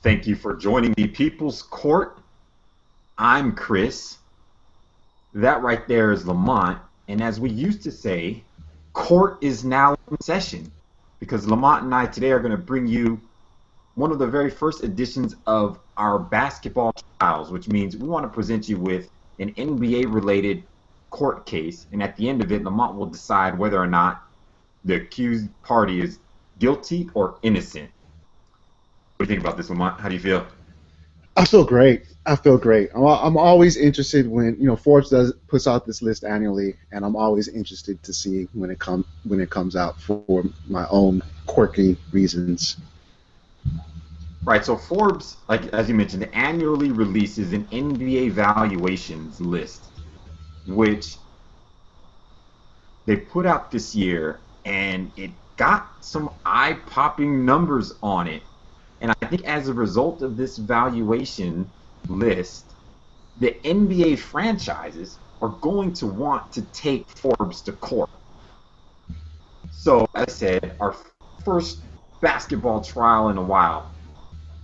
Thank you for joining the People's Court. I'm Chris. That right there is Lamont. And as we used to say, court is now in session because Lamont and I today are going to bring you one of the very first editions of our basketball trials, which means we want to present you with an NBA-related court case. And at the end of it, Lamont will decide whether or not the accused party is guilty or innocent. What do you think about this, Lamont? How do you feel? I feel great. I feel great. I'm always interested when Forbes puts out this list annually, and I'm always interested to see when it comes out for my own quirky reasons. Right. So Forbes, like as you mentioned, annually releases an NBA valuations list, which they put out this year, and it got some eye-popping numbers on it. And I think as a result of this valuation list, the NBA franchises are going to want to take Forbes to court. So, as I said, our first basketball trial in a while.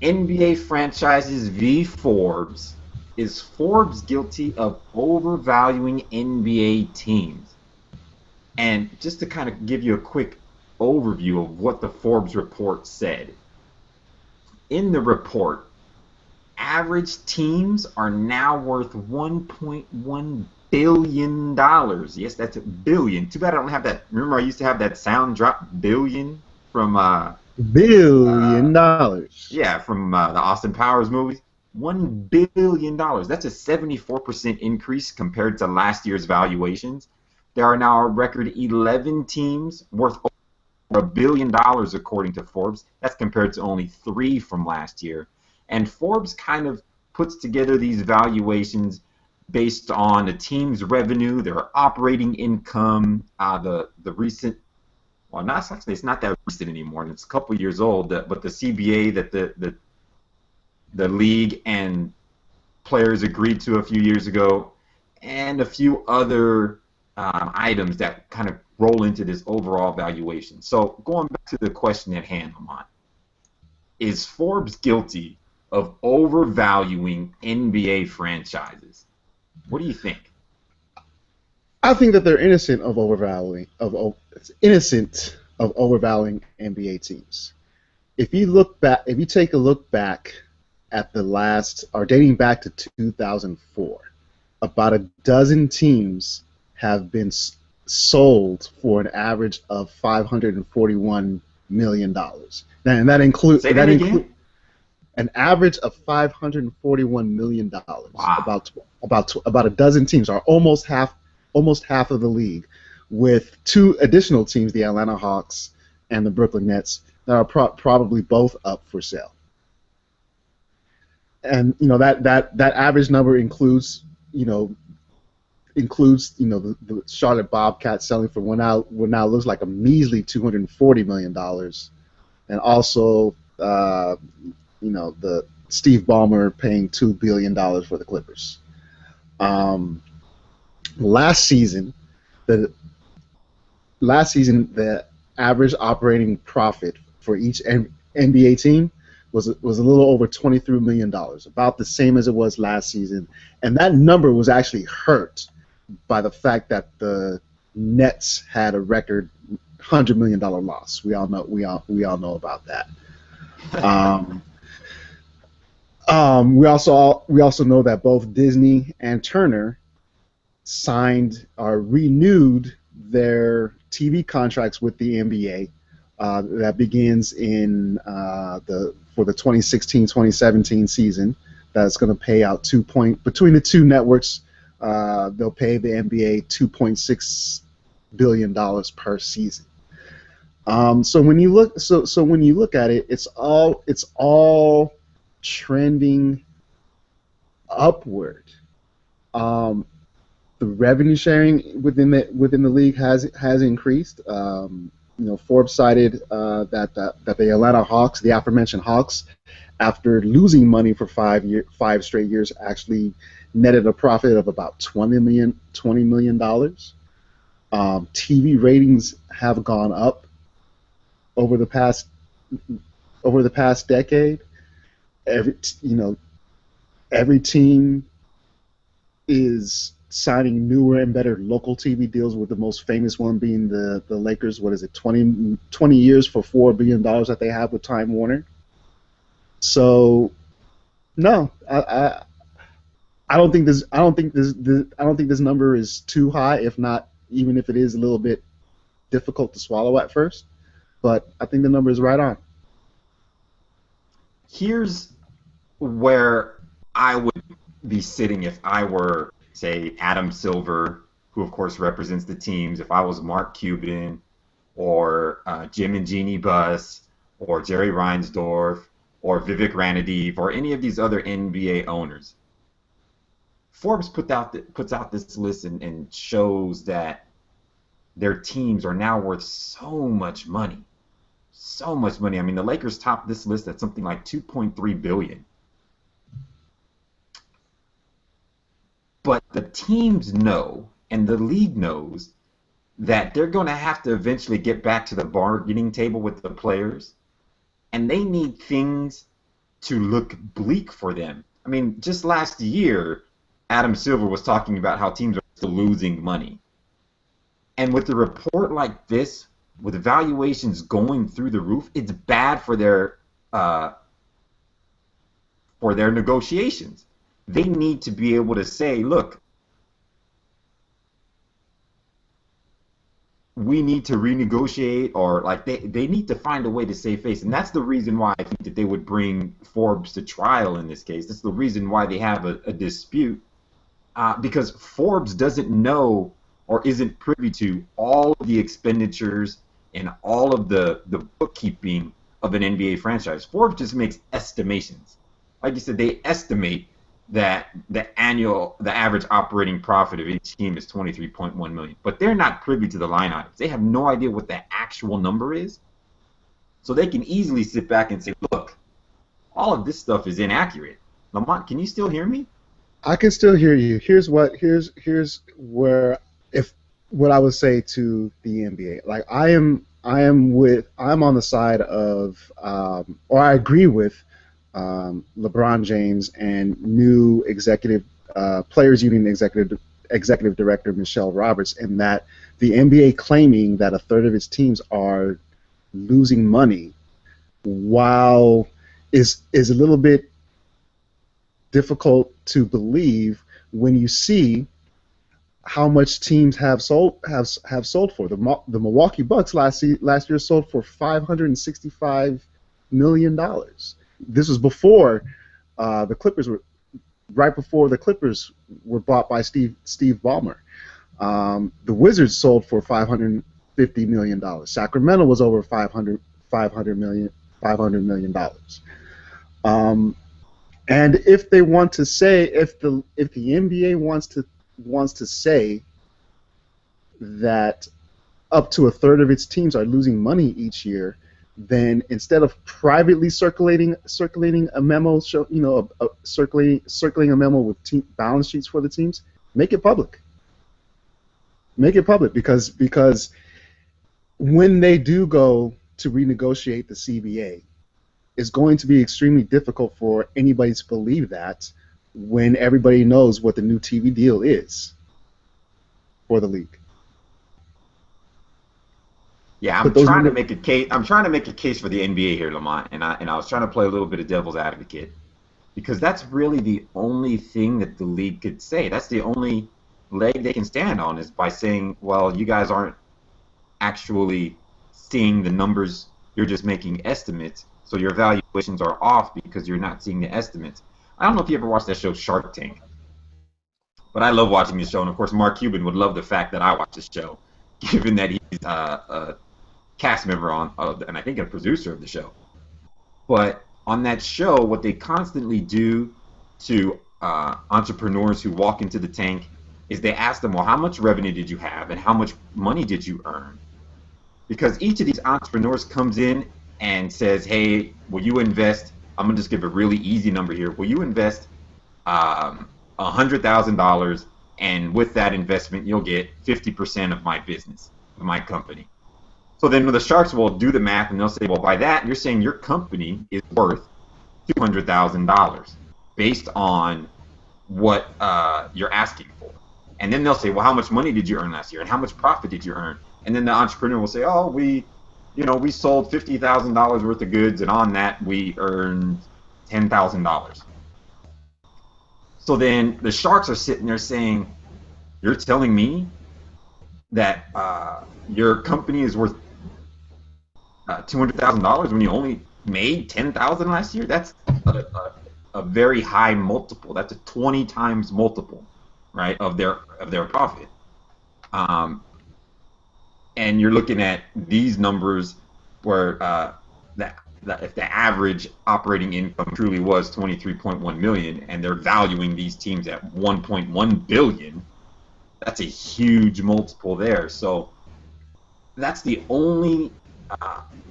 NBA franchises v. Forbes. Is Forbes guilty of overvaluing NBA teams? And just to kind of give you a quick overview of what the Forbes report said. In the report, average teams are now worth $1.1 billion. Yes, that's a billion. Too bad I don't have that. Remember, I used to have that sound drop, billion, from $1 billion. Yeah, from the Austin Powers movies. $1 billion. That's a 74% increase compared to last year's valuations. There are now a record 11 teams worth $1 billion according to Forbes. That's compared to only 3 from last year. And Forbes kind of puts together these valuations based on a team's revenue, their operating income, the recent, well, not actually, it's not that recent anymore, and it's a couple years old, but the CBA that the league and players agreed to a few years ago, and a few other items that kind of roll into this overall valuation. So going back to the question at hand, Lamont, is Forbes guilty of overvaluing NBA franchises? What do you think? I think that they're innocent of overvaluing NBA teams. If you take a look back at the last, or dating back to 2004, about a dozen teams have been sold for an average of $541 million. And that includes an average of $541 million. Wow. About a dozen teams, are almost half of the league, with 2 additional teams, the Atlanta Hawks and the Brooklyn Nets, that are probably both up for sale. And that average number includes the Charlotte Bobcats selling for what now looks like a measly $240 million, and also the Steve Ballmer paying $2 billion for the Clippers. Last season, the average operating profit for each NBA team was a little over $23 million, about the same as it was last season, and that number was actually hurt by the fact that the Nets had a record $100 million loss. We all know about that. We also know that both Disney and Turner signed or renewed their TV contracts with the NBA. That begins in for the 2016-2017 season. That's going to pay out between the 2 networks. They'll pay the NBA $2.6 billion per season. So when you look at it, it's all trending upward. The revenue sharing within the league has increased. Forbes cited that the Atlanta Hawks, the aforementioned Hawks, after losing money for 5 straight years, actually netted a profit of about $20 million. TV ratings have gone up over the past decade. every you know every team is signing newer and better local TV deals, with the most famous one being the Lakers. What is it, 20 years for $4 billion that they have with Time Warner. So no, I don't think this number is too high. If not, even if it is a little bit difficult to swallow at first, but I think the number is right on. Here's where I would be sitting if I were, say, Adam Silver, who of course represents the teams. If I was Mark Cuban or Jim and Jeannie Buss or Jerry Reinsdorf or Vivek Ranadive or any of these other NBA owners. Forbes puts out this list and shows that their teams are now worth so much money. So much money. I mean, the Lakers top this list at something like 2.3 billion. But the teams know and the league knows that they're going to have to eventually get back to the bargaining table with the players, and they need things to look bleak for them. I mean, just last year, Adam Silver was talking about how teams are still losing money. And with a report like this, with valuations going through the roof, it's bad for their negotiations. They need to be able to say, look, we need to renegotiate, or like they need to find a way to save face. And that's the reason why I think that they would bring Forbes to trial in this case. That's the reason why they have a dispute, because Forbes doesn't know or isn't privy to all of the expenditures and all of the bookkeeping of an NBA franchise. Forbes just makes estimations. Like you said, they estimate that the average operating profit of each team is 23.1 million, but they're not privy to the line items. They have no idea what the actual number is, so they can easily sit back and say, "Look, all of this stuff is inaccurate." Lamont, can you still hear me? I can still hear you. Here's where if what I would say to the NBA. Like I'm on the side of or I agree with LeBron James and new players union executive director Michelle Roberts, in that the NBA claiming that a third of its teams are losing money, while is a little bit difficult to believe when you see how much teams have sold for. The Milwaukee Bucks last year sold for $565 million. This was before the Clippers were right before the Clippers were bought by Steve Ballmer. The Wizards sold for $550 million. Sacramento was over $500 million. And if they want to say, if the NBA wants to say that up to a third of its teams are losing money each year, then instead of privately circulating a memo, circulating a memo with balance sheets for the teams, make it public. Make it public, because when they do go to renegotiate the CBA, it's going to be extremely difficult for anybody to believe that when everybody knows what the new TV deal is for the league. Yeah, I'm trying to make a case. I'm trying to make a case for the NBA here, Lamont, and I was trying to play a little bit of devil's advocate, because that's really the only thing that the league could say. That's the only leg they can stand on, is by saying, well, you guys aren't actually seeing the numbers. You're just making estimates, so your valuations are off because you're not seeing the estimates. I don't know if you ever watched that show Shark Tank, but I love watching the show, and of course Mark Cuban would love the fact that I watch the show, given that he's a cast member on, and I think a producer of the show. But on that show, what they constantly do to entrepreneurs who walk into the tank is they ask them, well, how much revenue did you have and how much money did you earn? Because each of these entrepreneurs comes in and says, hey, will you invest, I'm going to just give a really easy number here, will you invest $100,000, and with that investment you'll get 50% of my business, of my company. So then the sharks will do the math and they'll say, well, by that you're saying your company is worth $200,000 based on what you're asking for. And then they'll say, well, how much money did you earn last year, and how much profit did you earn? And then the entrepreneur will say, oh, we sold $50,000 worth of goods, and on that we earned $10,000. So then the sharks are sitting there saying, you're telling me that your company is worth $200,000 when you only made $10,000 last year? That's a very high multiple. That's a 20 times multiple, right, of their profit. And you're looking at these numbers where if the average operating income truly was 23.1 million, and they're valuing these teams at 1.1 billion, that's a huge multiple there. So that's the only,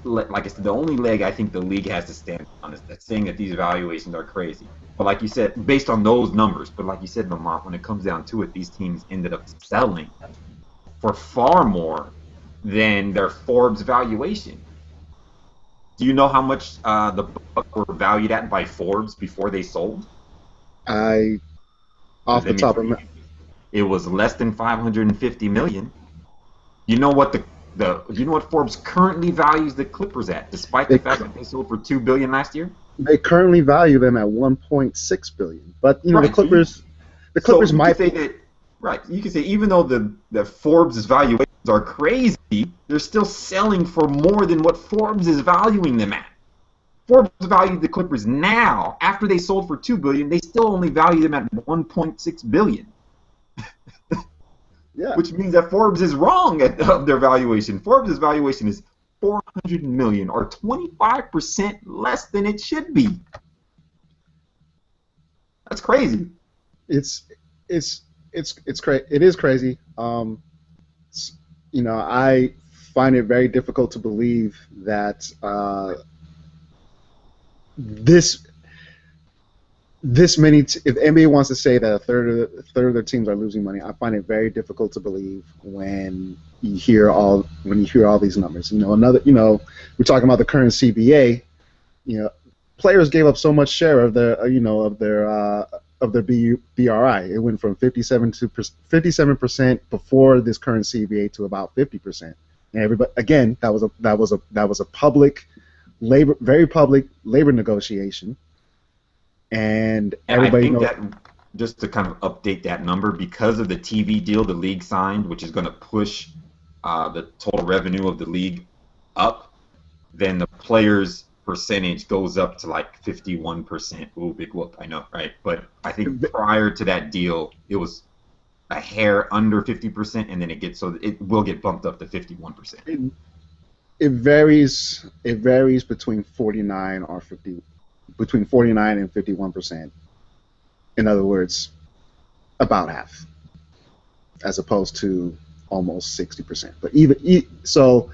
like I said, the only leg I think the league has to stand on is that saying that these valuations are crazy. But like you said, based on those numbers, but like you said, Lamont, when it comes down to it, these teams ended up selling for far more than their Forbes valuation. Do you know how much the Bucks were valued at by Forbes before they sold? Off the top of my, it was less than 550 million. You know what you know what Forbes currently values the Clippers at, despite the fact that they sold for $2 billion last year? They currently value them at 1.6 billion. But you know, right. the Clippers might say that. Right, you can say even though the Forbes valuations are crazy, they're still selling for more than what Forbes is valuing them at. Forbes valued the Clippers now, after they sold for $2 billion, they still only value them at $1.6 billion. Yeah. Which means that Forbes is wrong of their valuation. Forbes' valuation is $400 million, or 25% less than it should be. That's crazy. It is crazy. You know, I find it very difficult to believe that this many. If NBA wants to say that a third of their teams are losing money, I find it very difficult to believe when you hear all these numbers. You know, we're talking about the current CBA. You know, players gave up so much share of their BRI. It went from 57% before this current CBA to about 50%. And everybody, again, that was a public labor, very public labor negotiation. And everybody I think that, just to kind of update that number, because of the TV deal the league signed, which is going to push the total revenue of the league up, then the players' percentage goes up to like 51%. Ooh, big whoop, I know, right? But I think prior to that deal, it was a hair under 50%, and then it will get bumped up to 51%. It varies between 49 and 51%. In other words, about half, as opposed to almost 60%. But so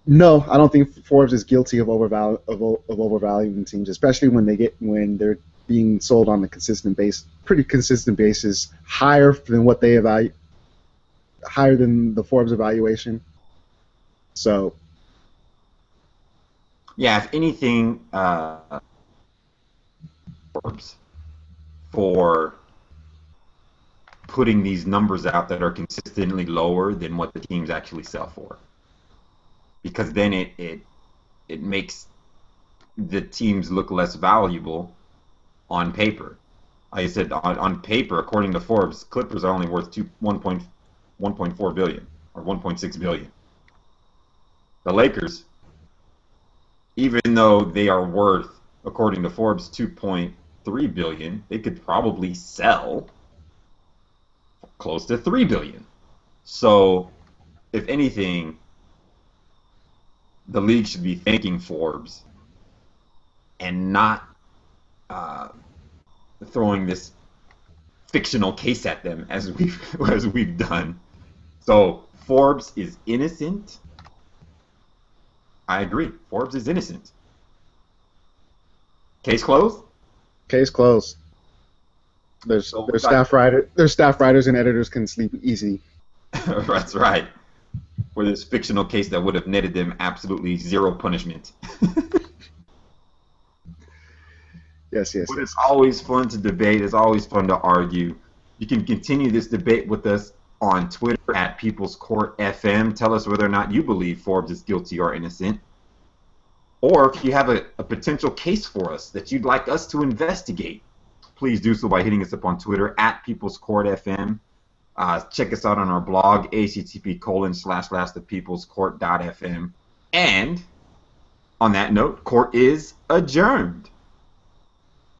no, I don't think Forbes is guilty of overvaluing teams, especially when they're being sold on a pretty consistent basis, higher than what they evaluate, higher than the Forbes evaluation. So yeah, if anything, Forbes for putting these numbers out that are consistently lower than what the teams actually sell for, because then it makes the teams look less valuable on paper. Like I said, on paper, according to Forbes, Clippers are only worth 1.4 billion or 1.6 billion. The Lakers, even though they are worth, according to Forbes, 2.3 billion, they could probably sell close to 3 billion. So, if anything, the league should be thanking Forbes and not throwing this fictional case at them as we've done. So Forbes is innocent. I agree. Forbes is innocent. Case closed? Case closed. Their staff writers and editors can sleep easy. That's right. for this fictional case that would have netted them absolutely zero punishment. Yes, yes, But yes. it's always fun to debate. It's always fun to argue. You can continue this debate with us on Twitter at People's Court FM. Tell us whether or not you believe Forbes is guilty or innocent. Or if you have a potential case for us that you'd like us to investigate, please do so by hitting us up on Twitter at People's Court FM. Check us out on our blog, http://thepeoplescourt.fm. And on that note, court is adjourned.